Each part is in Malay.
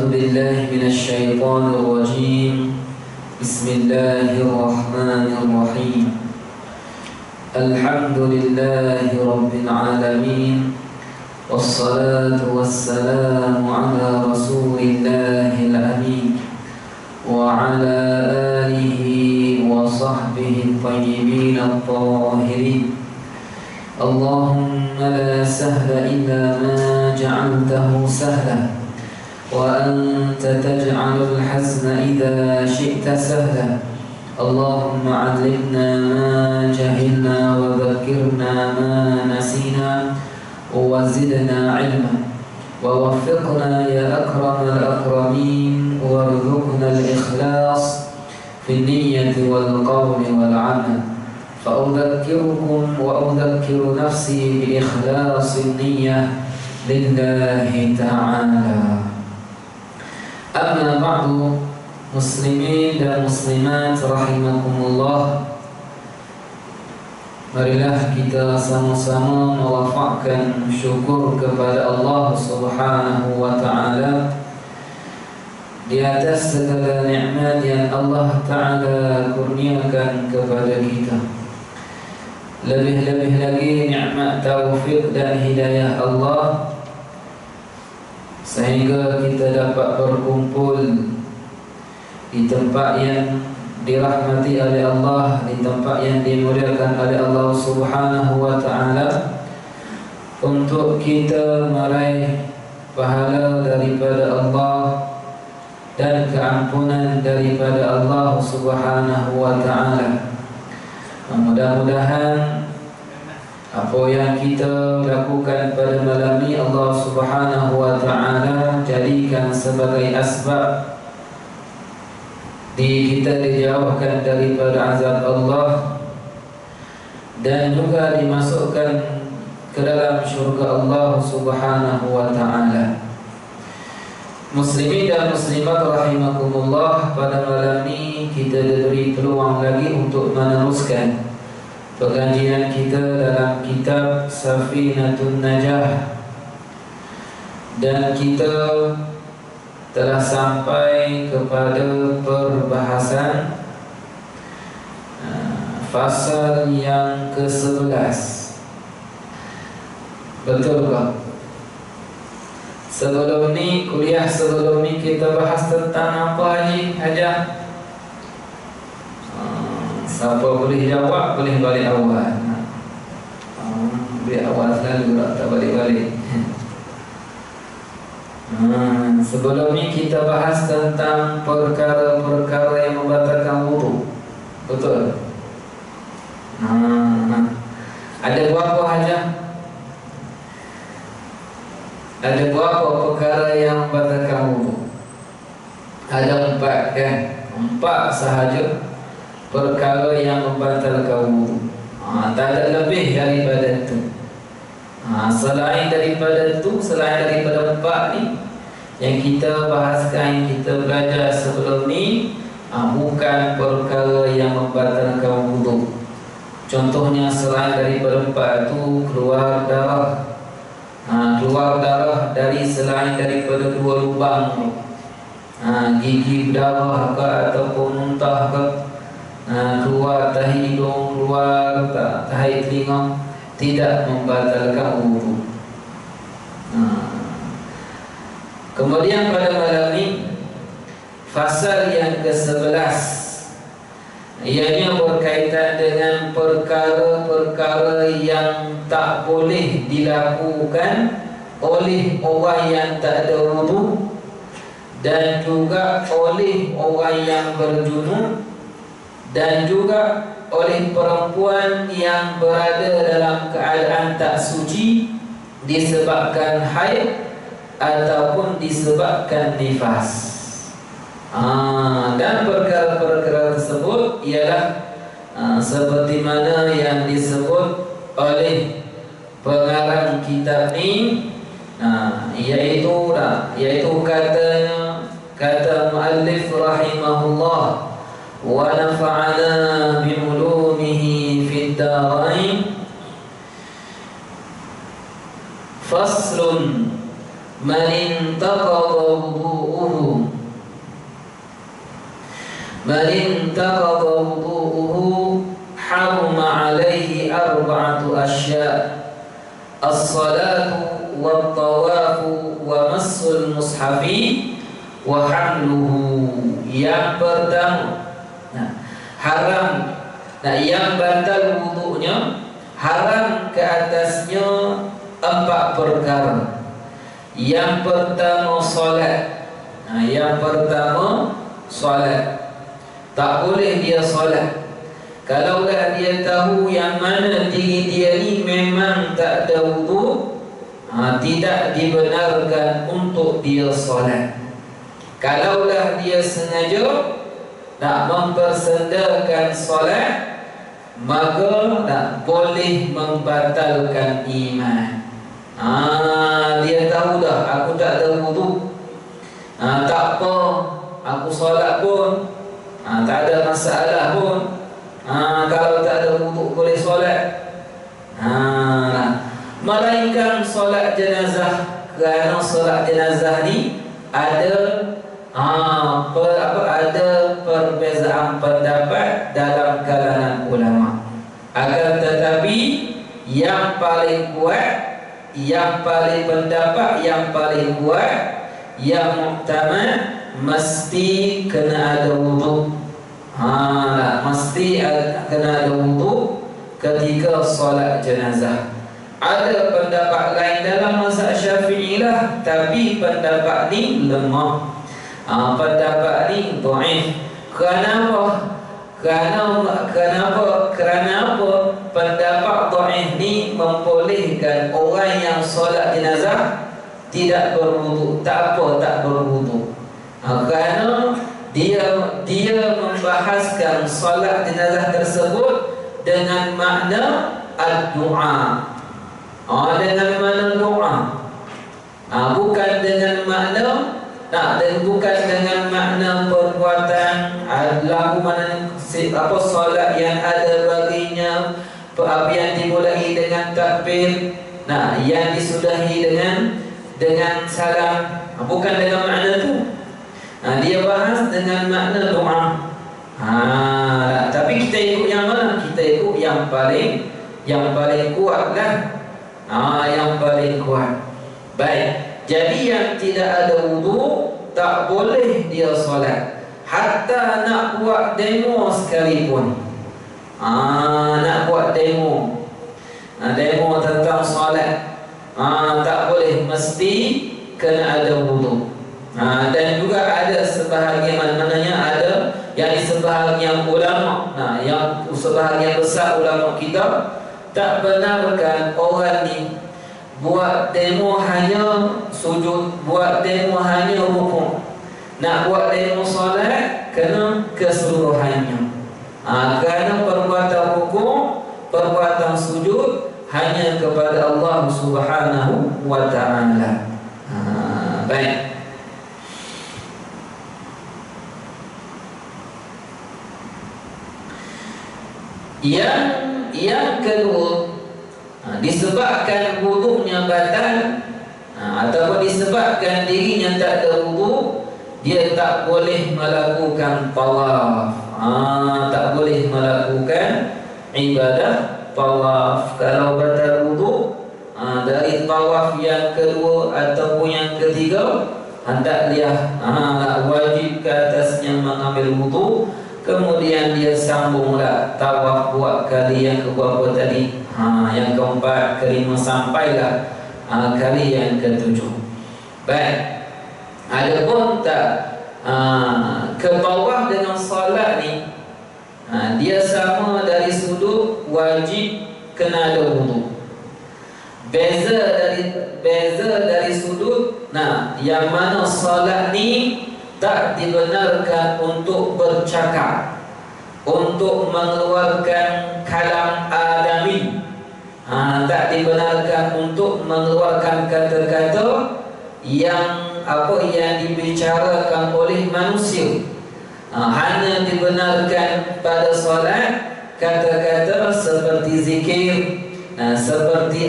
أعوذ بالله من الشيطان الرجيم. بسم الله الرحمن الرحيم. الحمد لله رب العالمين، والصلاة والسلام على رسول الله الأمين وعلى آله وصحبه الطيبين الطاهرين. اللهم لا سهل إلا ما جعلته سهلا، وأنت تجعل الحزن إذا شئت سهلا. اللهم علمنا ما جهلنا وذكرنا ما نسينا وزدنا علما، ووفقنا يا أكرم الأكرمين، وارزقنا الإخلاص في النية والقول والعمل. فأذكركم وأذكر نفسي بإخلاص النية لله تعالى. Amma ba'du, muslimin dan muslimat rahimakumullah. Marilah kita sama-sama mewafakkan syukur kepada Allah Subhanahu wa ta'ala di atas segala nikmat yang Allah ta'ala kurniakan kepada kita. Lebih-lebih lagi nikmat taufik dan hidayah Allah, sehingga kita dapat berkumpul di tempat yang dirahmati oleh Allah, di tempat yang dimuliakan oleh Allah Subhanahu wa ta'ala, untuk kita meraih pahala daripada Allah dan keampunan daripada Allah Subhanahu wa ta'ala. Mudah-mudahan apa yang kita lakukan pada malam ini Allah Subhanahu wa ta'ala jadikan sebagai asbab kita dijauhkan daripada azab Allah dan juga dimasukkan ke dalam syurga Allah Subhanahu wa ta'ala. Muslimin dan muslimat rahimakumullah, pada malam ini kita diberi peluang lagi untuk meneruskan pengajian kita dalam kitab Safinatun Najah, dan kita telah sampai kepada perbahasan fasal yang ke-11. Betul tak? Sebelum ni, kuliah sebelum ni kita bahas tentang apa aja? Siapa boleh jawab, boleh balik awal. Balik awal selalu, tak balik-balik. Sebelum ni kita bahas tentang perkara-perkara yang membatalkan wudu. Betul? Ada berapa aja? Ada berapa perkara yang membatalkan wudu? Ada 4 kan? 4 sahaja perkara yang membatalkan wudu. Tak ada lebih daripada itu. Selain daripada itu, selain daripada 4 ni yang kita bahaskan, yang kita belajar sebelum ni, bukan perkara yang membatalkan wudu. Contohnya selain daripada 4 itu, keluar darah. Keluar darah dari selain daripada 2 lubang, gigi berdarah ke ataupun muntah ke, keluar tahi hidung, keluar tahi telinga, tidak membatalkan wudu. Kemudian pada malam ini fasal yang ke-11, ianya berkaitan dengan perkara-perkara yang tak boleh dilakukan oleh orang yang tak ada wudu, dan juga oleh orang yang berjunub, dan juga oleh perempuan yang berada dalam keadaan tak suci disebabkan haid ataupun disebabkan nifas. Dan perkara-perkara tersebut ialah seperti mana yang disebut oleh pengarang kitab ni, iaitu katanya, kata muallif rahimahullah, wa nafa'ana bi ulumihi fid darain. Faslun man intaqadha wudu'uhu haruma alaihi arba'atu asya' as-salatu wat-tawafu wa massul mushafi wa hamluhu. Yang pertama, haram. Yang batal wudu'nya, haram ke atasnya 4 perkara. Yang pertama solat. Yang pertama solat. Tak boleh dia solat kalaulah dia tahu yang mana diri dia ni memang tak ada wudu, tidak dibenarkan untuk dia solat. Kalaulah dia sengaja nak mempersendakan solat, maka tak boleh membatalkan iman. Dia tahu dah aku tak ada wudu, tak apa, aku solat pun tak ada masalah pun. Kalau tak ada wudu boleh solat. Melainkan solat jenazah, kerana solat jenazah ni ada ada perbezaan pendapat dalam kalangan ulama. Akan tetapi yang paling kuat, yang paling pendapat yang paling kuat, yang muktamad, mesti kena ada wudu. Mesti kena ada wudu ketika solat jenazah. Ada pendapat lain dalam mazhab Syafi'i lah, tapi pendapat ni lemah. Pendapat ni dhaif. Kenapa? Kerana pendapat dhaif ni membolehkan orang yang solat jenazah tidak berwudu. Tak apa, tak berwudu. Kerana dia membahaskan solat jenazah tersebut dengan makna ad-du'a. Dengan makna doa. Bukan dengan makna bukan dengan makna perbuatan. Lagu mana solat yang ada baginya yang dimulai dengan takbir, yang disudahi dengan salam. Bukan dengan makna tu. Dia bahas dengan makna doa. Tapi kita ikut yang mana? Kita ikut yang paling kuat lah. Yang paling kuat. Baik. Jadi yang tidak ada wudu tak boleh dia solat. Hatta nak buat demo sekalipun. Nak buat demo tentang solat, tak boleh, mesti kena ada wudu. Dan juga ada sebahagian ada yang sebahagian ulama, yang sebahagian besar ulama kita tak benarkan orang ni buat demo hanya sujud, buat demo hanya rukuk. Nak buat demo solat kena keseluruhannya. Kerana perbuatan rukuk, perbuatan sujud hanya kepada Allah Subhanahu wa ta'ala. Baik. Yang kedua, disebabkan wudunya batal, ataupun disebabkan dirinya tak ada wudu, dia tak boleh melakukan tawaf. Tak boleh melakukan ibadah tawaf. Kalau batal wudu, dari tawaf yang kedua ataupun yang ketiga, hendak dia wajib ke atasnya mengambil wudu. Kemudian dia sambunglah tawaf buat kali yang keberapa tadi, yang keempat, kelima, sampailah kali yang ketujuh. Baik. Adapun tak ke tawaf dengan solat ni, dia sama dari sudut wajib kena ada wudu. Beza dari sudut yang mana solat ni tak dibenarkan untuk bercakap, untuk mengeluarkan kalam adami. Tak dibenarkan untuk mengeluarkan kata-kata yang dibicarakan oleh manusia. Hanya dibenarkan pada solat kata-kata seperti zikir, Nah, seperti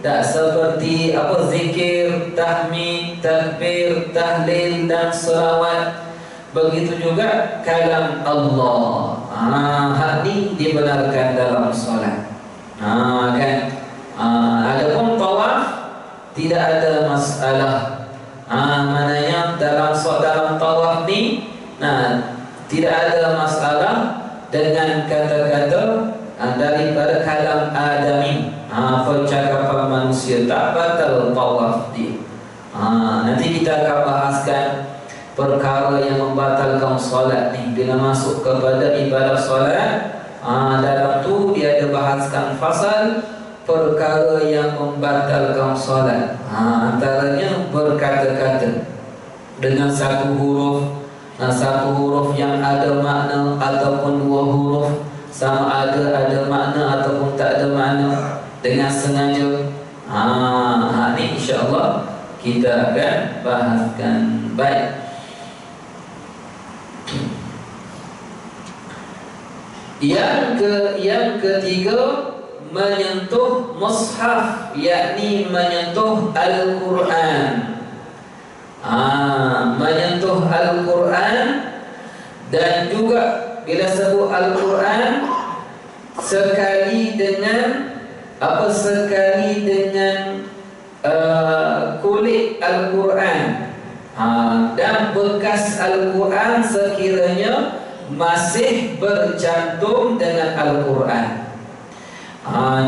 seperti apa, zikir, tahmid, takbir, tahlil dan selawat. Begitu juga kalam Allah. Hal ini dibenarkan dalam solat. Kan? Adapun tawaf tidak ada masalah. Mananya dalam tawaf ni, tidak ada masalah dengan kata-kata daripada kalam adami, percakapan manusia, tak batal tawaf dia. Nanti kita akan bahaskan perkara yang membatalkan solat ni bila masuk kepada ibadah solat. Dalam tu dia ada bahaskan fasal perkara yang membatalkan solat. Antaranya berkata-kata dengan satu huruf yang ada makna, ataupun dua huruf sama ada makna ataupun tak ada makna dengan sengaja. Ini insya-Allah kita akan bahaskan. Baik. Yang ketiga, menyentuh mushaf, yakni menyentuh Al-Quran. Menyentuh Al-Quran, dan juga bila sebut Al-Quran sekali dengan kulit Al-Quran, dan bekas Al-Quran sekiranya masih bercantum dengan Al-Quran.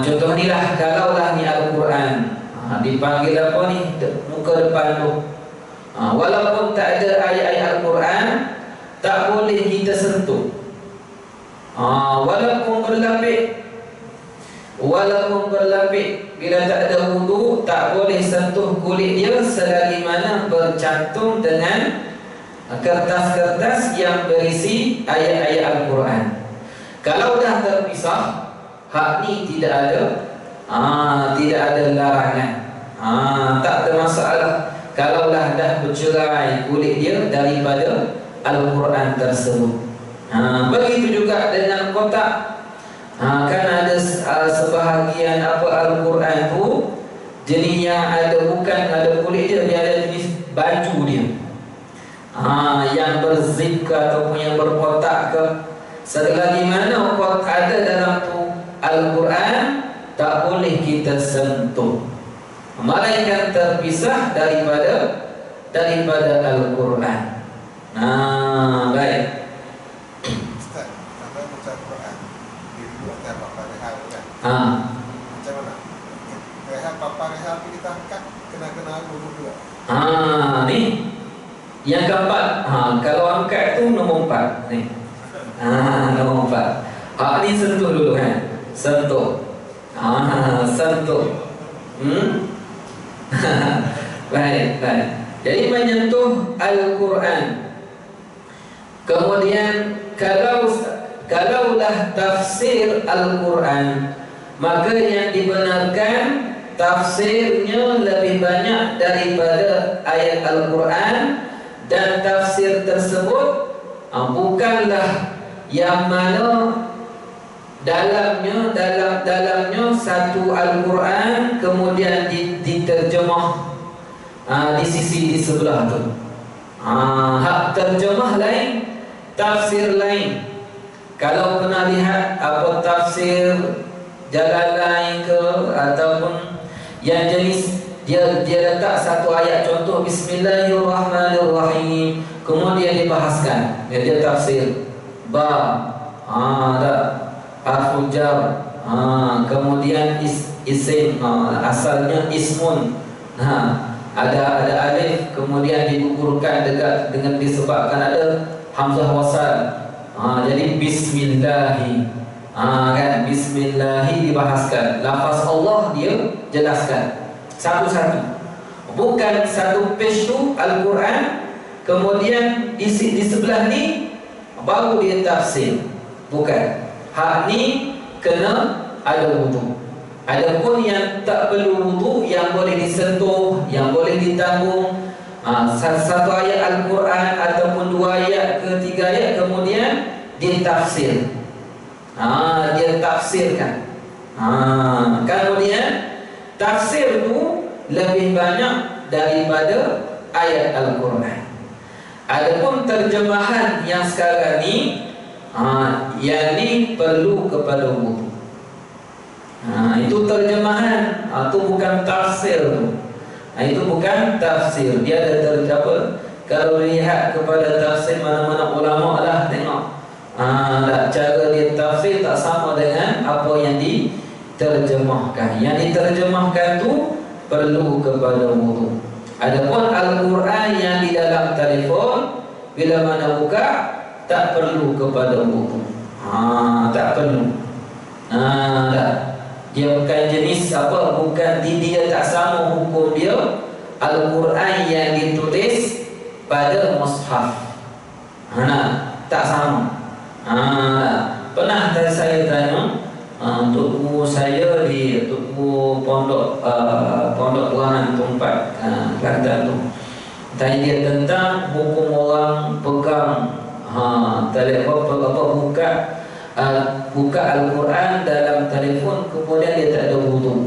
Contoh ni lah, kalaulah ni Al-Quran dipanggil apa ni, muka depan tu, walaupun tak ada ayat-ayat Al-Quran, tak boleh kita sentuh. Walaupun berlapik, bila tak ada wudu, tak boleh sentuh kulit dia selagi mana bercantum dengan kertas-kertas yang berisi ayat-ayat Al-Quran. Kalau dah terpisah, hak ni tidak ada larangan. Tak ada masalah kalau dah bercerai kulit dia daripada Al-Quran tersebut. Begitu juga dengan kotak. Kan ada sebahagian Al-Quran tu jenis yang bukan ada kulit dia ada jenis baju dia, yang berzip ke ataupun yang berkotak ke. Selagi mana ada dalam tu Al-Quran, tak boleh kita sentuh, melainkan terpisah daripada Al-Quran. Baik. Ustaz, kalau baca Quran dibuat apa rehal kan? Macam mana? Rehal papa rehal kita angkat kena wudu juga. Ni yang keempat. Kalau angkat tu nombor 4 ni. Nombor 4. Ni sentuh dulu kan. Sentuh. Baik. Jadi menyentuh Al-Quran. Kemudian kalaulah tafsir Al-Quran, maka yang dibenarkan tafsirnya lebih banyak daripada ayat Al-Quran, dan tafsir tersebut bukanlah yang mana dalamnya satu Al-Quran kemudian diterjemah di sisi di sebelah tu. Hak terjemah lain, tafsir lain. Kalau pernah lihat apa tafsir Jalalain ke ataupun yang jenis dia letak satu ayat, contoh Bismillahirrahmanirrahim, kemudian dibahaskan dia tafsir harful jar, kemudian isim, asalnya ismun, ada alif, kemudian digugurkan dengan disebabkan ada hamzah wasal, jadi bismillahi, kan, bismillahi dibahaskan, lafaz Allah dia jelaskan satu-satu, bukan satu page tu Al-Quran kemudian di sebelah ni baru dia tafsir, bukan. Hak ni kena ada wudu. Adapun yang tak perlu wudu, yang boleh disentuh, yang boleh ditanggung, satu ayat Al-Quran ataupun 2 ayat ke 3 ayat kemudian dia tafsir. Dia tafsirkan. Kemudian tafsir itu lebih banyak daripada ayat Al-Quran. Adapun terjemahan yang sekarang ni, yang ni perlu kepada wudu. Itu terjemahan, itu bukan tafsir. Itu bukan tafsir. Dia ada terjemahan. Kalau lihat kepada tafsir mana-mana ulama lah tengok, cara dia tafsir tak sama dengan apa yang diterjemahkan. Yang diterjemahkan tu perlu kepada wudu. Adapun Al-Quran yang di dalam telefon, bila mana buka tak perlu kepada wudu. Tak perlu. Dia bukan jenis apa, bukan dia tak sama hukum dia. Al-Quran yang ditulis pada mushaf, tak sama. Pernah saya tanya untuk guru saya di pondok Perangan Tumpat, Kelantan tu, tanya dia tentang hukum orang pegang telefon buka Al-Quran dalam telefon kemudian dia tak ada wudu.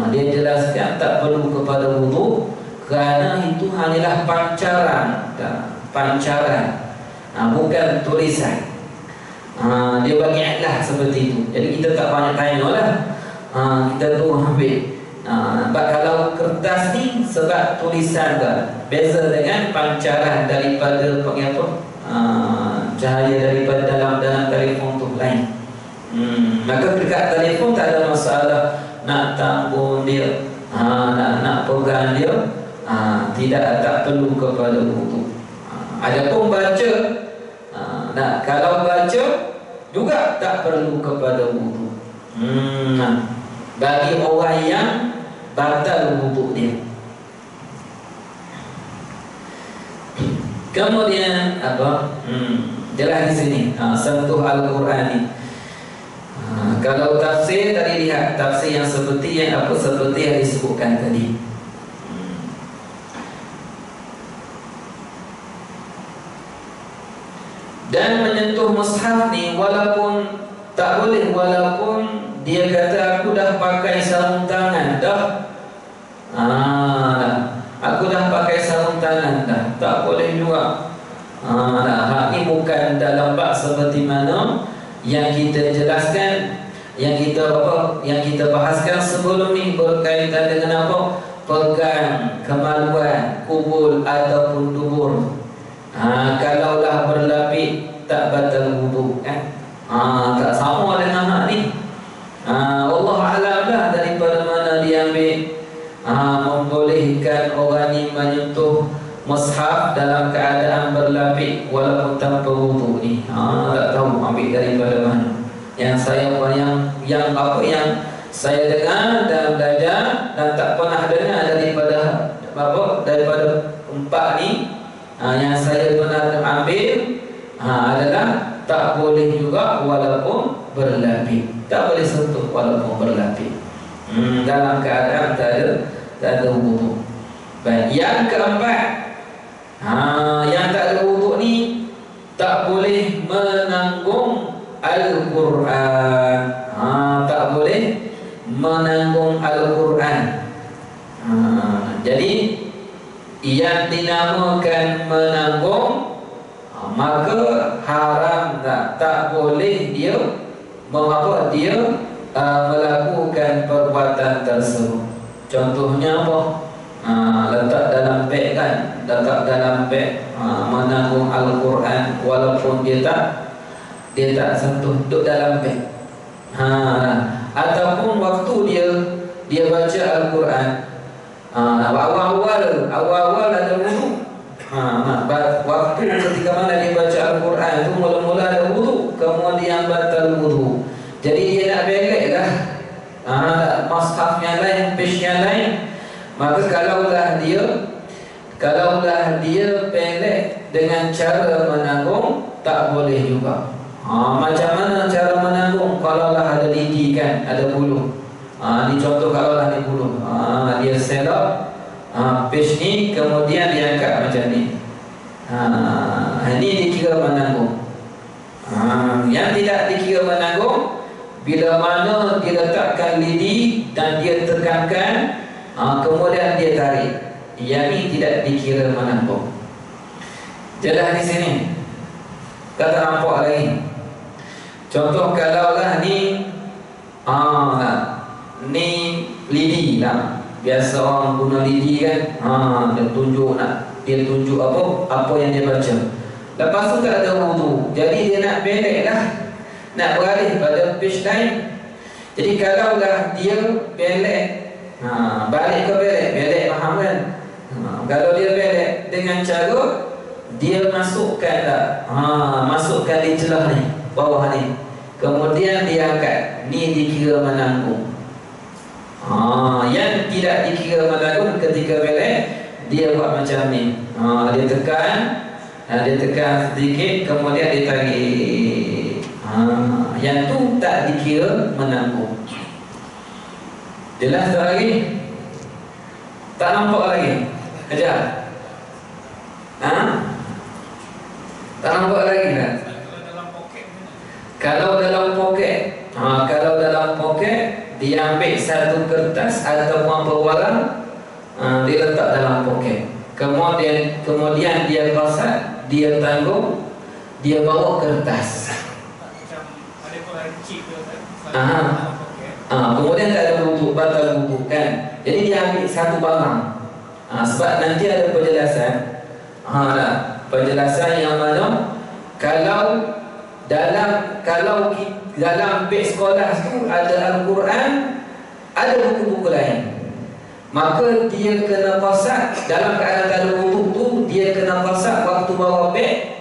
Dia jelaskan tak perlu kepada wudu kerana itu hanyalah pancaran, bukan tulisan. Dia bagi iklah seperti itu. Jadi kita tak banyak tanya lah, kita tu ambil. Kalau kertas ni sebab tulisan kan, beza dengan pancaran daripada cahaya daripada dalam telefon tu lain. Maka dekat telefon tak ada masalah nak tambung dia, nak pegang dia, tak perlu kepada wudu. Adapun baca, kalau baca juga tak perlu kepada wudu. Bagi orang yang batal wudu dia. Kemudian apa? Jelas di sini sentuh Al-Quran ni. Kalau tafsir tadi lihat tafsir yang seperti yang disebutkan tadi. Dan menyentuh mushaf ni walaupun tak boleh, walaupun dia kata aku dah pakai sarung tangan dah. Aku dah pakai sarung tangan dah, tak boleh juga. Hak ni bukan dalam bab seperti mana yang kita jelaskan, yang kita bahaskan sebelum ni berkaitan dengan apa? Pegang, kemaluan, kubul ataupun dubur. Kalaulah berlapik tak batal wudu kan? Tak sama dengan hak ni. Allah alam lah daripada mana diambil membolehkan orang ni menyentuh mushaf dalam keadaan berlapik walaupun tanpa wudu ni. Tak tahu ambil daripada mana. Yang saya dengar dan belajar dan tak pernah dengar daripada empat ni, yang saya pernah ambil adalah tak boleh juga walaupun berlapik. Tak boleh sentuh walaupun berlapik dalam keadaan tak ada wudu. Baik, yang keempat, yang tak ada wudu ni tak boleh menanggung Al-Quran. Tak boleh menanggung Al-Quran. Jadi yang dinamakan menanggung, maka haram, tak boleh dia melakukan perbuatan tersebut. Contohnya apa? Letak dalam beg kan, menanggung Al-Quran walaupun dia tak sentuh, duduk dalam beg. Ataupun waktu dia baca Al-Quran, awal-awal ada wudu. Waktu ketika mana dia baca Al-Quran itu mula-mula ada wudu, kemudian batal wudu. Jadi dia nak belek lah, mushaf yang lain, page yang lain. Maka kalaulah dia belek dengan cara menanggung, tak boleh juga. Macam mana cara menanggung? Kalaulah ada lidi kan, ada bulu. Ni contoh kalaulah di bulu, dia selop page ni, kemudian dia angkat macam ni. Ini dikira menanggung. Yang tidak dikira menanggung, bila mana diletakkan lidi dan dia tekankan, kemudian dia tarik, yang ini tidak dikira menampung. Jelas di sini? Kata nampak lagi. Contoh kalaulah ni lidi lah. Biasa orang guna lidi kan. Dia tunjuk apa yang dia baca. Lepas tu tak ada wudu. Jadi dia nak belek lah, nak beralih pada page lain. Jadi kalaulah dia belek, balik ke belek faham kan? Kalau dia belek dengan cara dia masukkan di celah ni, bawah ni, kemudian dia angkat, ni dikira menanggung. Yang tidak dikira menanggung ketika belek, dia buat macam ni. Dia tekan sedikit, kemudian dia tarik. Yang tu tak dikira menanggung. Jelas tak lagi? Tak nampak lagi? Ajar? Tak nampak lagi kan? Kalau dalam poket, dia ambil satu kertas ataupun berwarna, dia letak dalam poket. Kemudian dia kosak, dia tanggung, dia bawa kertas. Kemudian tak ada wudu, batal wudu kan? Jadi dia ambil satu barang. Sebab nanti ada penjelasan. Penjelasan yang mana kalau dalam beg sekolah tu ada Al-Quran, ada buku-buku lain, maka dia kena kosak. Dalam keadaan tak ada wudu tu, dia kena kosak waktu bawa beg,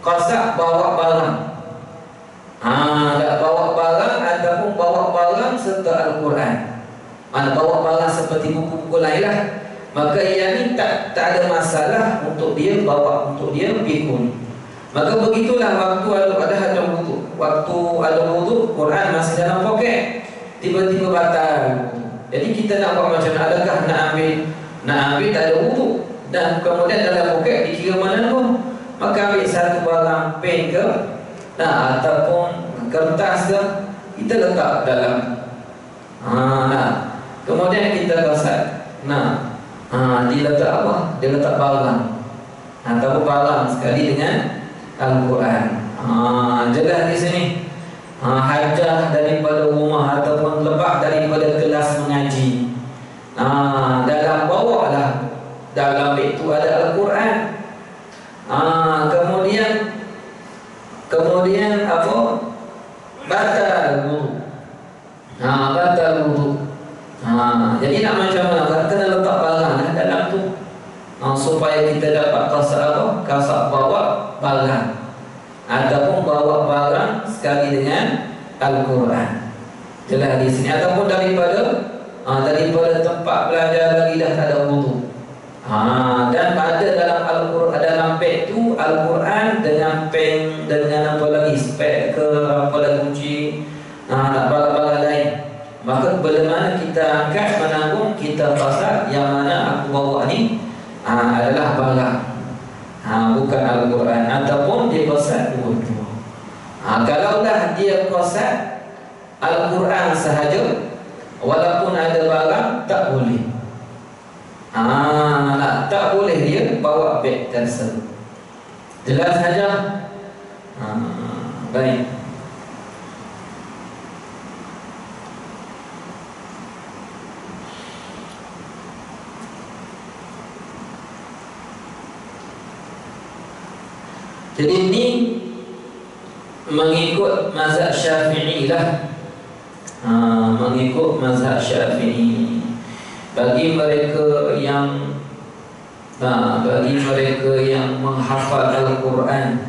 kosak bawa barang. Tak bawa barang ataupun bawa barang serta Al-Quran. Bawa barang seperti buku-buku lain lah. Maka yang ni tak ada masalah untuk dia bawa, untuk dia pikul. Maka begitulah waktu ada wudu. Waktu ada wudu, Quran masih dalam poket, tiba-tiba batal. Jadi kita nak buat macam mana? Adakah nak ambil tak ada wudu, dan kemudian dalam poket dikira menanggung? Maka ambil satu barang, pen ke, ataupun kertas ke, kita letak dalam. Kemudian kita kosak. Dia letak apa? Dia letak barang, ataupun barang sekali dengan Al-Quran. Jelas di sini. Hajah daripada rumah ataupun lepas daripada kelas mengaji, dalam bawa lah, dalam itu ada Al-Quran. Kemudian apa? Batal wudu. Batal wudu. Jadi nak macam mana? Kena letak barang lah dalam tu, supaya kita dapat kasak bawa barang, ataupun bawa barang sekali dengan Al-Quran. Jelas di sini. Ataupun daripada tempat belajar lagi dah tak ada wudu. Dan ada dalam Al-Quran, dalam beg tu Al-Quran dengan pen, dengan apa lagi, spek ke apa lagi, kunci, barang-barang lain. Maka bila mana kita angkat menanggung, kita pasal yang mana aku bawa ni adalah barang, bukan Al-Quran, ataupun dia kosak dua-dua. Kalaulah dia kosak Al-Quran sahaja, walaupun ada barang, tak boleh. Tak boleh dia bawa beg tersebut. Jelas saja. Baik. Jadi ini mengikut mazhab Syafi'i lah. Mengikut mazhab Syafi'i. Bagi mereka yang menghafal Al-Quran,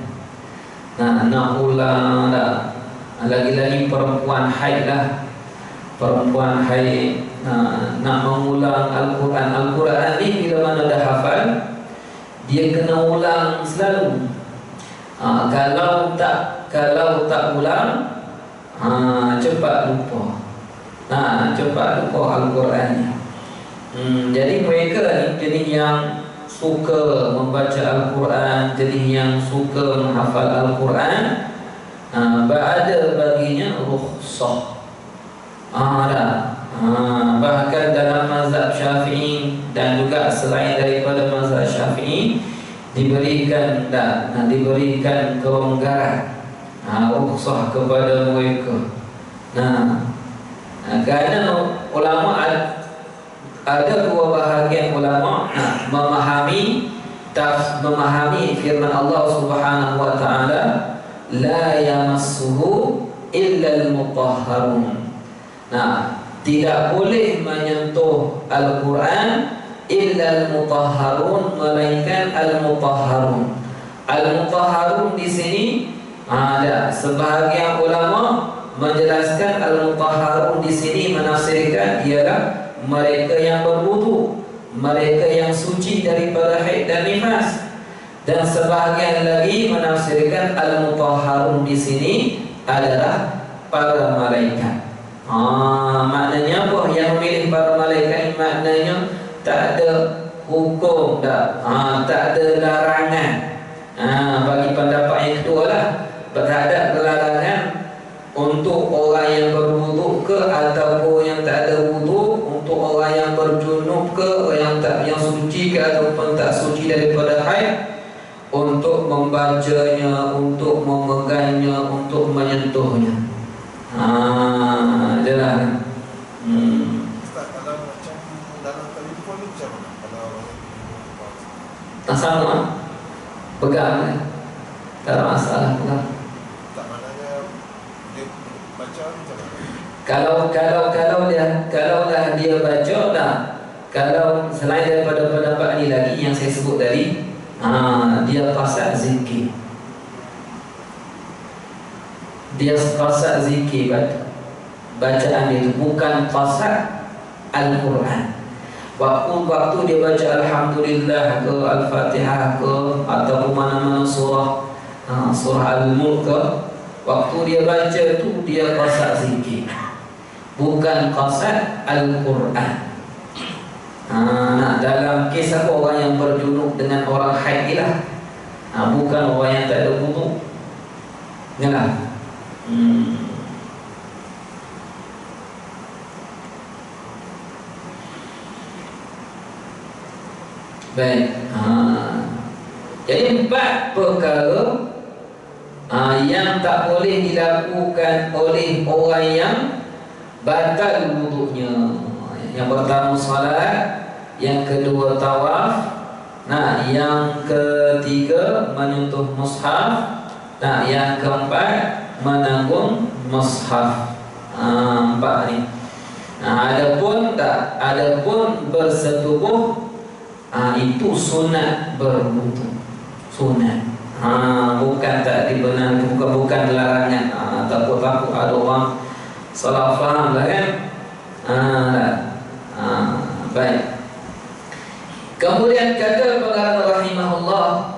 nak ulang dah. Lagi-lagi perempuan haid lah. Perempuan haid nak mengulang Al-Quran. Al-Quran ni bila mana dah hafal, dia kena ulang selalu. Kalau tak ulang, cepat lupa. Cepat lupa Al-Quran. Jadi mereka ni jenis yang suka membaca Al-Quran, jenis yang suka menghafal Al-Quran, ada baginya rukhsah. Bahkan dalam mazhab Syafi'i dan juga selain daripada mazhab Syafi'i diberikan kelonggaran, rukhsah kepada mereka. Kerana ulama ada dua bahagian ulama memahami firman Allah Subhanahu wa taala, la yamassuhu illa al-mutahharun. Tidak boleh menyentuh Al-Quran illa al-mutahharun, melainkan al-mutahharun. Al-mutahharun di sini ada sebahagian ulama menjelaskan al-mutahharun di sini menafsirkan ialah mereka yang berwudu, mereka yang suci daripada haid dan nifas. Dan sebahagian lagi menafsirkan al-mutahharun di sini adalah para malaikat. Maknanya apa? Yang memilih para malaikat maknanya tak ada hukum, tak ada larangan. Bagi pendapat yang kedua lah, tak ada larangan untuk orang yang berwuduk ke ataupun yang tak ada wuduk, untuk orang yang berjunub ke, yang suci ke ataupun tak suci daripada haid, untuk membacanya, untuk memegangnya, untuk menyentuhnya. Jelas. Ustaz, kalau macam dalam telefon ni macam mana? Kalau orang sama, pegang. Tak masalah pegang. tak, maknanya dia baca macam mana? Kalaulah dia baca dah. Kalau selain daripada pendapat ni lagi yang saya sebut tadi, dia qasad zikir. Dia qasad zikir bacaan dia itu, bukan qasad Al-Quran. Waktu dia baca Alhamdulillah ke Al-Fatihah ke ataupun mana-mana surah Al-Mulk ke, waktu dia baca itu dia qasad zikir, bukan qasad Al-Quran. Dalam kisah orang yang berjunub dengan orang haid lah, bukan orang yang tak ada wudu. Yalah. Baik. Jadi 4 perkara yang tak boleh dilakukan oleh orang yang batal wuduknya. Yang pertama salat, yang kedua tawaf, yang ketiga menyentuh mushaf, yang keempat menanggung mushaf. 4 ni. Adapun bersetubuh, itu sunat berwudu. Sunat. Bukan tak dibenarkan, bukan larangan. Takut-takut ada orang salah faham lah kan. Baik. Kemudian kata pengarang rahimahullah,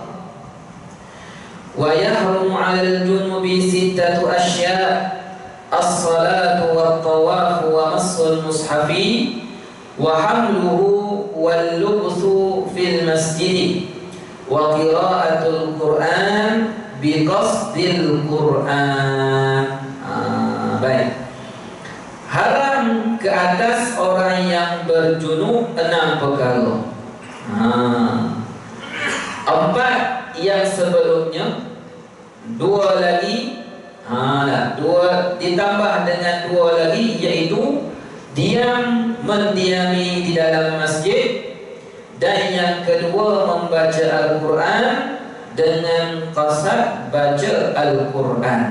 wa yahrumu 'alal junubi sittatu asya' as-salatu wat-tawafu wa massul mushafi wa hamluhu wal lubsu fil masjid wa qira'atul Qur'an bi qasdil Qur'an. Baik. Haram ke atas orang yang berjunub 6 perkara. 4 yang sebelumnya, 2 lagi, 2 ditambah dengan 2 lagi, iaitu mendiami di dalam masjid, dan yang kedua membaca Al-Quran dengan qasad baca Al-Quran.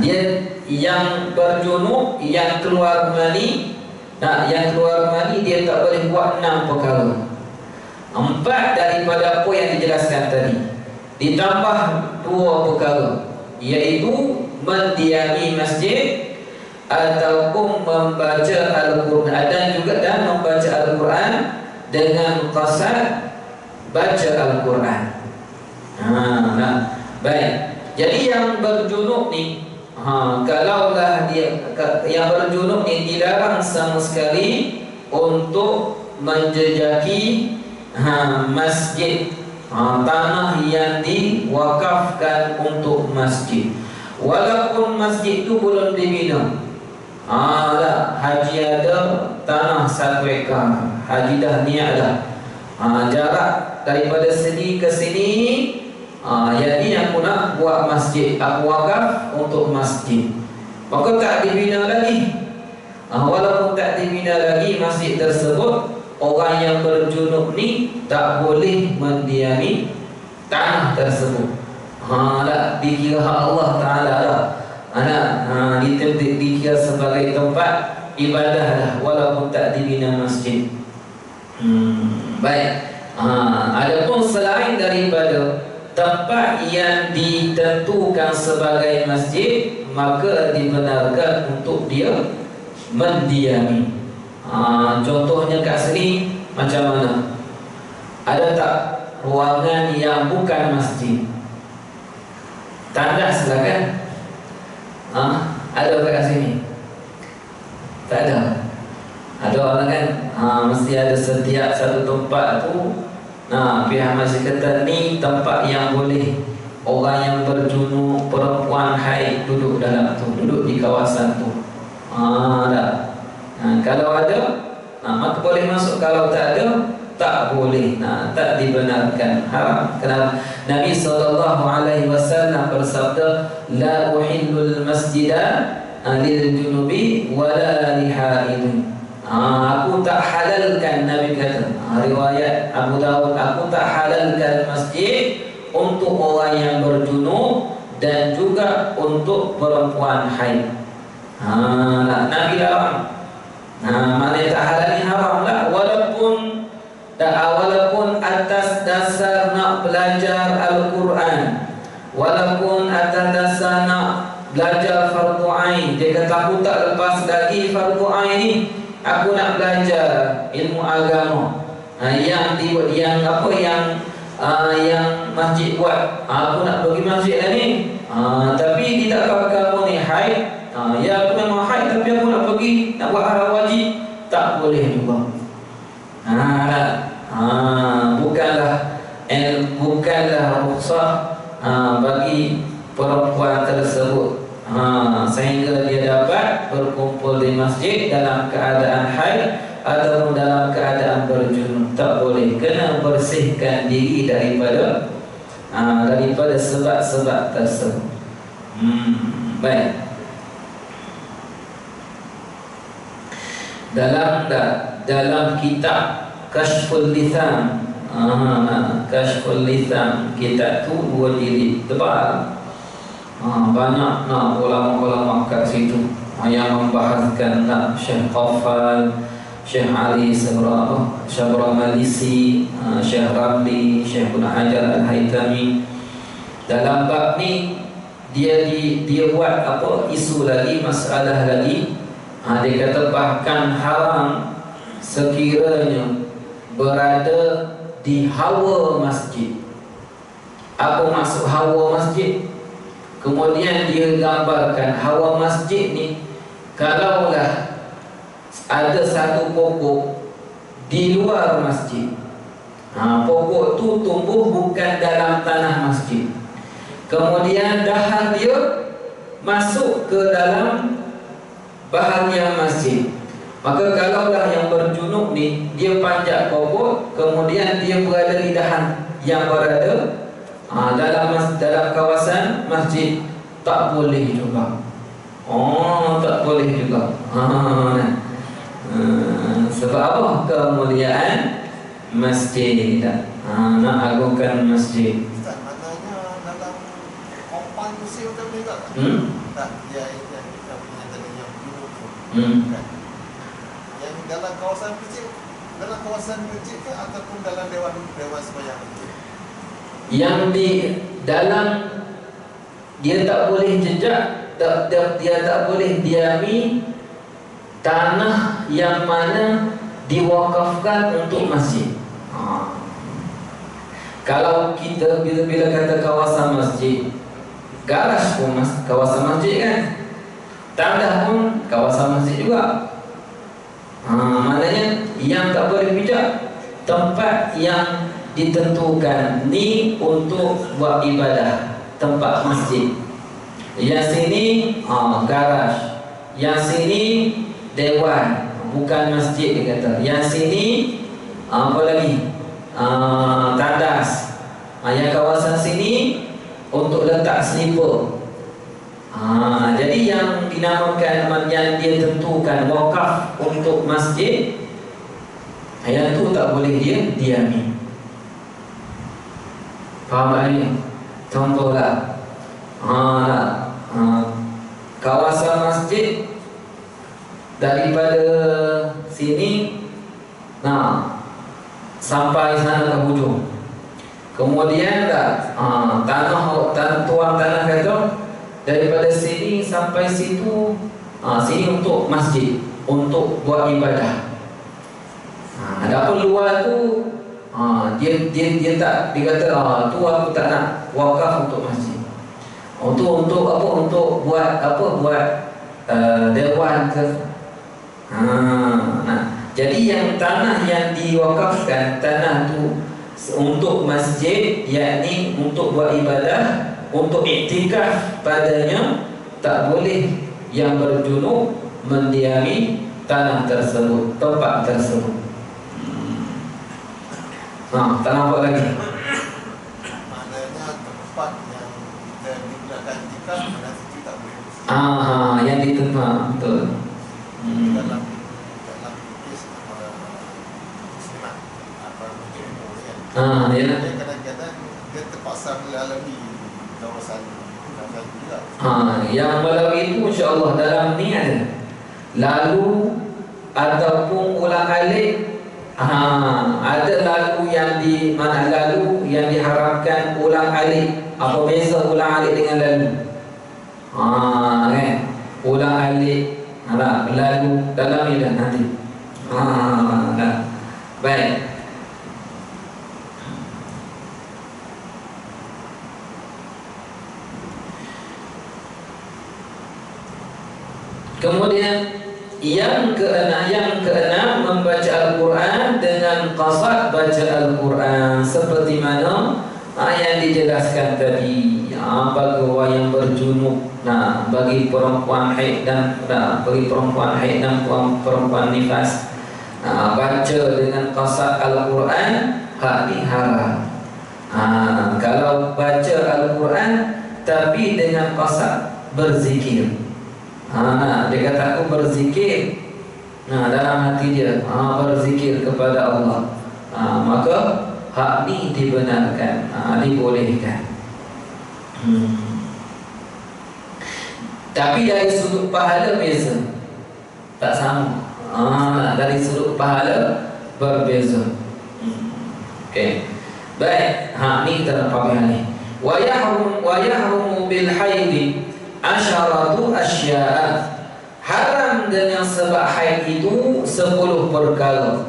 Dia yang berjunub, yang keluar mani, dia tak boleh buat 6 perkara. 4 daripada apa yang dijelaskan tadi, ditambah 2 perkara, iaitu mendiami masjid ataupun membaca Al-Quran, dan membaca Al-Quran dengan qasad baca Al-Quran. Baik. Jadi yang berjunub ni, kalaulah dia yang berjunub ni dilarang sama sekali untuk menjejaki masjid, tanah yang diwakafkan untuk masjid. walaupun masjid itu belum dibina. Haji ada tanah 1 ekar, haji dah niat dah. Jarak daripada sini ke sini, jadi aku nak buat masjid, aku wakaf untuk masjid, maka tak dibina lagi. Walaupun tak dibina lagi masjid tersebut, orang yang berjunub ni tak boleh mendiami tanah tersebut. Tak dikira hak Allah Ta'ala dah. Dikira sebagai tempat ibadah dah, walaupun tak dibina masjid. Baik. Adapun selain daripada tempat yang ditentukan sebagai masjid, maka dibenarkan untuk dia mendiami. Contohnya kat sini macam mana? Ada tak ruangan yang bukan masjid? Tandas lah kan? Ada kat sini? Tak ada. Ada orang kan, mesti ada setiap satu tempat tu. Pihak masjid kata ni tempat yang boleh orang yang berjunub, perempuan haid duduk dalam tu, duduk di kawasan tu. Kalau ada, maka boleh masuk. Kalau tak ada, tak boleh. Tak dibenarkan, haram. Kenapa? Nabi SAW bersabda, la uhillul masjidah lil junubi wala lihaidin. Aku tak halalkan, Nabi kata, riwayat Abu Dawud, aku tak halalkan masjid untuk orang yang berjunub dan juga untuk perempuan haid. Nabi larang. Mana yang tak halal ni haram lah. Walaupun atas dasar nak belajar Al-Quran, walaupun atas dasar nak belajar fardu ain, dia kata aku tak lepas lagi fardu ain ni, aku nak belajar ilmu agama. Yang masjid buat, aku nak pergi masjid lah ni, tapi tidak kamu ni haid. Ya aku memang haid, tapi aku nak pergi, nak buat hal wajib, tak boleh juga. Bukanlah rukhsah bagi perempuan tersebut sehingga dia dapat berkumpul di masjid dalam keadaan haid ataupun dalam keadaan berjunub. Tak boleh, kena bersihkan diri daripada sebab-sebab tersebut. Baik. Dalam kitab Kashful Lisan, Kashful Lisan, kitab tu 2 jilid tebal. Banyak ulama-ulama kat situ yang membahaskan Syekh Qafal, Syekh Ali Syabra Malisi, Syekh Ramli, Syekh Ibn Hajar Al-Haytami. Dalam bab ni dia buat isu lagi, masalah lagi. Dia kata bahkan haram sekiranya berada di hawa masjid. Apa maksud hawa masjid? Kemudian dia gambarkan hawa masjid ni, kalaulah ada satu pokok di luar masjid, pokok tu tumbuh bukan dalam tanah masjid, kemudian dahan dia masuk ke dalam bahagian masjid, maka kalaulah yang berjunub ni, dia panjat pokok, kemudian dia berada di dahan yang berada dalam kawasan masjid, tak boleh juga. Tak boleh juga. Sebab apa? Kemuliaan masjid. Nak agungkan masjid. Ustaz, maknanya dalam kompan musim tu juga tak? Yang kan? Yang dalam kawasan masjid ke ataupun dalam dewan sembahyang masjid? Yang di dalam, dia tak boleh jejak, dia tak boleh diami tanah yang mana diwakafkan untuk masjid. Kalau kita bila kata kawasan masjid, garaj pun kawasan masjid kan, tandas pun kawasan masjid juga. Maknanya yang tak boleh pijak, tempat yang ditentukan ni untuk buat ibadah, tempat masjid. Yang sini garaj. Yang sini dewan, bukan masjid dia kata. Yang sini apa lagi? Tandas. Yang kawasan sini untuk letak slipper. Jadi yang dinamakan, yang dia tentukan wakaf untuk masjid, yang tu tak boleh dia diami. Faham tak ni? Contohlah kawasan masjid daripada sini sampai sana ke hujung. Kemudian tuan tanah kata daripada sini sampai situ, sini untuk masjid, untuk buat ibadah. Adapun luar tu dia tak, dia kata tu aku tak nak wakaf untuk masjid. Untuk apa? Untuk buat apa? Buat dewan ke. Jadi yang tanah yang diwakafkan, tanah tu untuk masjid, yakni untuk buat ibadah, untuk iktikaf padanya, tak boleh yang berjunub mendiami tanah tersebut, tempat tersebut. Tak nampak lagi. Maknanya tempat yang kita digunakan iktikaf, mana situ tak boleh. Yang ditentukan, betul. Dalam kes muslimat apa mungkin kan. Ya. Kadang-kadang dia terpaksa melalui kawasan juga. Yang melalui itu insya-Allah dalam ni ada. Lalu ataupun ulang alik. Ada lalu yang di mana lalu yang diharapkan ulang alik. Apa beza ulang alik dengan lalu? Kan? Ulang alik lalu dalam ni dah nanti. Baik. Kemudian yang keenam membaca Al-Quran dengan qasad baca Al-Quran seperti mana yang dijelaskan tadi. Bagi orang yang berjunub, bagi perempuan haid dan perempuan nifas, baca dengan qasad Al-Quran, ni haram. Kalau baca Al-Quran tapi dengan qasad berzikir, dia kata aku berzikir dalam hati dia, berzikir kepada Allah, maka hak ni dibenarkan, dibolehkan. Tapi dari sudut pahala beza, tak sama. Dari sudut pahala berbeza. Okey. Baik, ni kita nak faham ni. Wa yahrum bil haid asyaratu asya'a. Haram dengan sebab haid itu 10 perkara.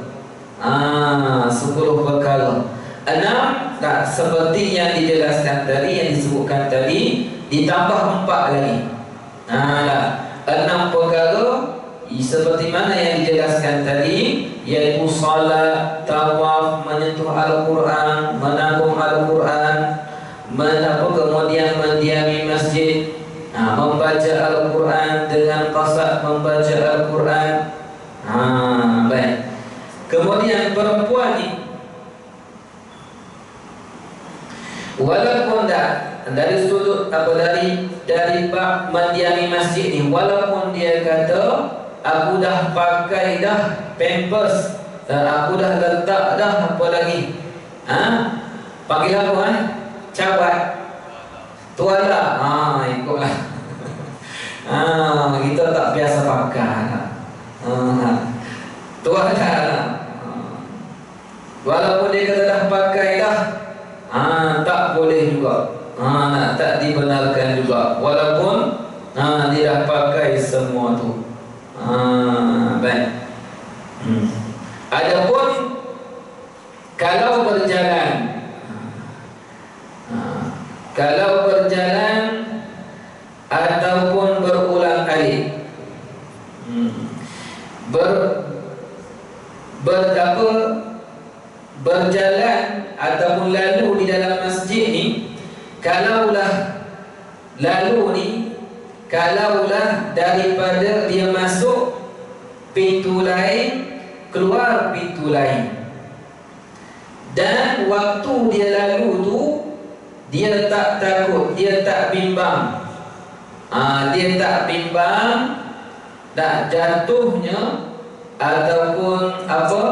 10 perkara. 6 seperti yang dijelaskan tadi, yang disebutkan tadi, ditambah 4 lagi. 6 perkara seperti mana yang dijelaskan tadi, yaitu salat, tawaf, menyentuh Al-Quran, menanggung Al-Quran, kemudian mendiami masjid, membaca Al-Quran dengan qasad membaca Al-Quran. Baik. Kemudian perempuan ni, walaupun dari sudut dari bab mendiami masjid ni, walaupun dia kata aku dah pakai dah pampers, aku dah letak dah apa lagi, panggil apa cabat, tuala, ikutlah. Kita tak biasa pakai tuala. Walaupun dia kata dah pakai dah, tak boleh juga, tak dibenarkan juga, walaupun dia dah pakai semua tu. Baik. Adapun kalau berjalan, ataupun berulang kali, berjalan ataupun lalu di dalam masjid ni, kalaulah lalu ni kalaulah daripada dia masuk pintu lain, keluar pintu lain, dan waktu dia lalu tu dia tak takut, dia tak bimbang, dia tak bimbang tak jatuhnya ataupun apa,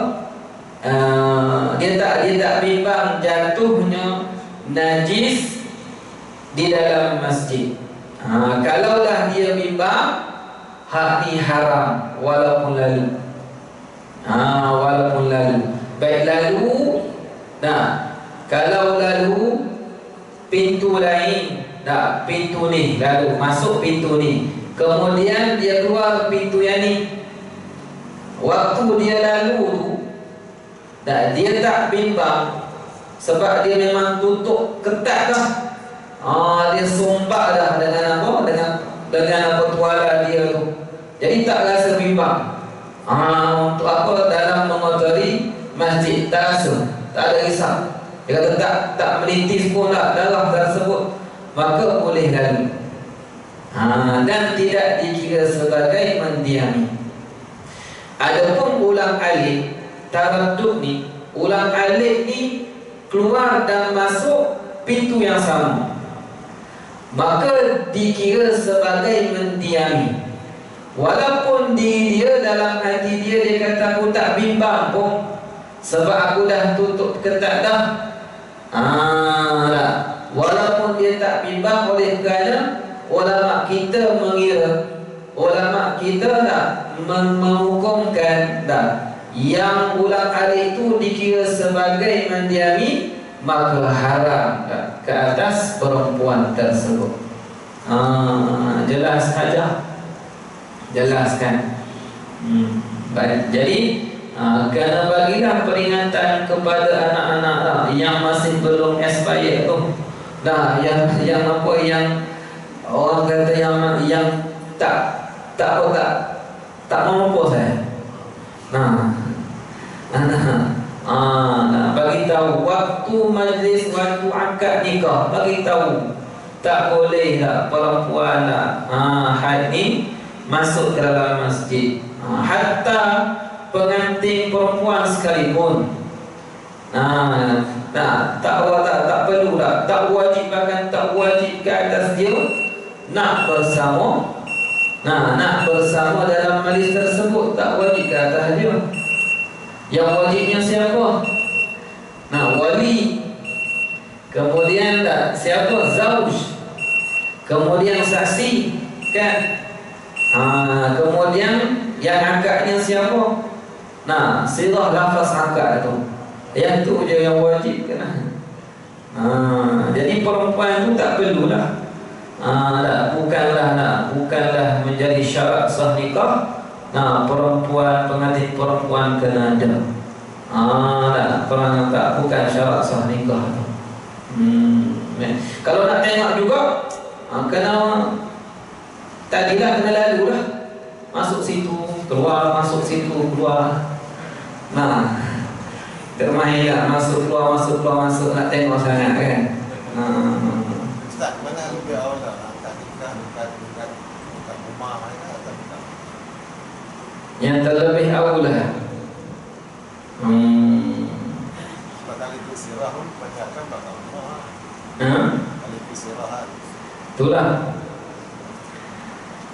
dia tak bimbang jatuhnya najis di dalam masjid. Kalaulah dia bimbang, hak ni haram walaupun lalu. Walaupun lalu. Baik lalu, kalau lalu pintu lain, pintu ni lalu masuk pintu ni, kemudian dia keluar pintu yang ni, waktu dia lalu tu, dia tak bimbang sebab dia memang tutup ketat dah. Dia sumpah dah dengan apa? Dengan apa tuala dia tu. Jadi tak rasa bimbang. Untuk apa dalam mengotori masjid, tak rasa, tak ada risau. Dia kata tak menitis pun tak darah tersebut, maka boleh lalu. Dan tidak dikira sebagai mendiami. Adapun ulang alik taraddud ni, ulang alik ni keluar dan masuk pintu yang sama, maka dikira sebagai mendiami. Walaupun dia dalam hati dia kata aku tak bimbang pun, sebab aku dah tutup ketat dah. Walaupun dia tak bimbang, oleh kerana ulama kita mengira, ulama kita menghukumkan yang ulang alik itu dikira sebagai mendiami, maka haram ke atas perempuan tersebut. Jelas saja, jelaskan. Baik. Jadi kerana bagilah peringatan kepada anak-anak yang masih belum expired tu, yang apa, yang orang kata yang tak mampu saya. Bagi tahu waktu majlis, waktu akad nikah, bagi tahu tak boleh perempuan haid ni masuk ke dalam masjid. Hatta pengantin perempuan sekalipun, tak perlu tak wajib, bahkan tak wajib ke atas dia nak bersama dalam majlis tersebut, tak wajib ke atas dia. Yang wajibnya siapa? Wali. Kemudian siapa? Zauj. Kemudian saksi, kan? Kemudian yang akadnya siapa? Sirah lafaz akad tu. Yang tu je yang wajib, kan? Jadi perempuan tu tak perlulah. Bukanlah menjadi syarat sah nikah. Pengantin perempuan kena ada. Bukan syarat sah nikah tu. Kalau nak tengok juga, kena tadilah kena lalu lah. Masuk situ, keluar, masuk situ, keluar. Termahilah masuk keluar, nak tengok sangat, kan? Ustaz, mana lebih awal angkat nikah, dekat rumah mana atau dekat? Yang terlebih awal lah. Bakal itu sirah pun banyakkan bakal rumah. Kali itu sirahan. Itulah.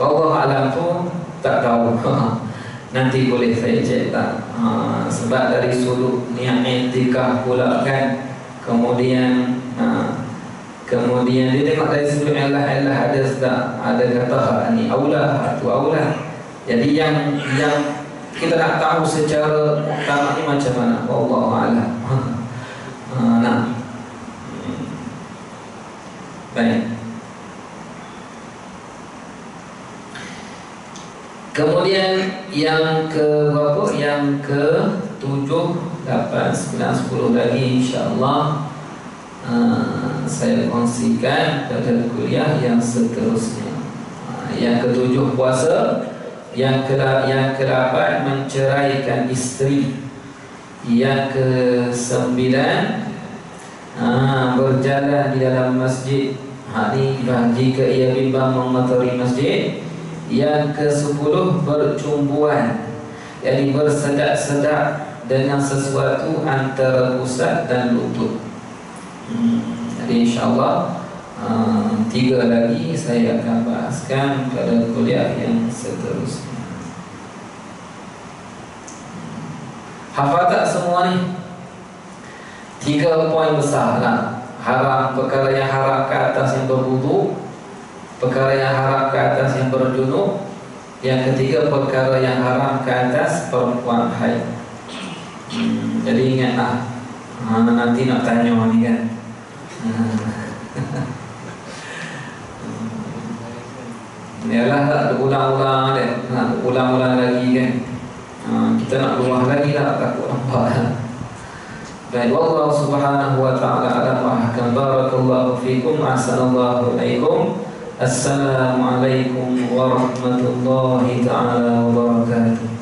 Allah alam tu tak tahu. Nanti boleh saya cek tak. Sebab dari sudut niat i'tikaf pula, kan. Kemudian dia tengok dari sudut Allah ada kata ni aulah, tu aulah. Jadi yang kita nak tahu secara muktamad ni macam mana, wallahu a'lam. Baik. Kemudian yang ke berapa? Yang ke 7, 8, 9, 10 lagi insya-Allah saya kongsikan pada kuliah yang seterusnya. Yang ke-7 puasa, yang ke-8 menceraikan isteri, yang ke-9 berjalan di dalam masjid. Ini jika ia bimbang mengotori masjid. Yang ke-10 bercumbuan, yakni bersedak-sedak dengan sesuatu antara pusat dan lutut. Jadi insyaAllah 3 lagi saya akan bahaskan pada kuliah yang seterusnya. Hafal tak semua ni? 3 poin besar lah. Haram, perkara yang haram ke atas yang berwudu, perkara yang haram ke atas yang berjunub, yang ketiga perkara yang haram ke atas perempuan haid. Jadi ingatlah, nanti nak tanya ni kan. Yalah, tak ulang-ulang deh, nak ulang-ulang lagi kan. Kita nak luah lagi lah, takut nampak. Baik, wallahu subhanahu wa ta'ala alam wa ahkam. Barakallahu fikum, ahsanallahu ilaikum. Assalamualaikum warahmatullahi ta'ala wabarakatuh.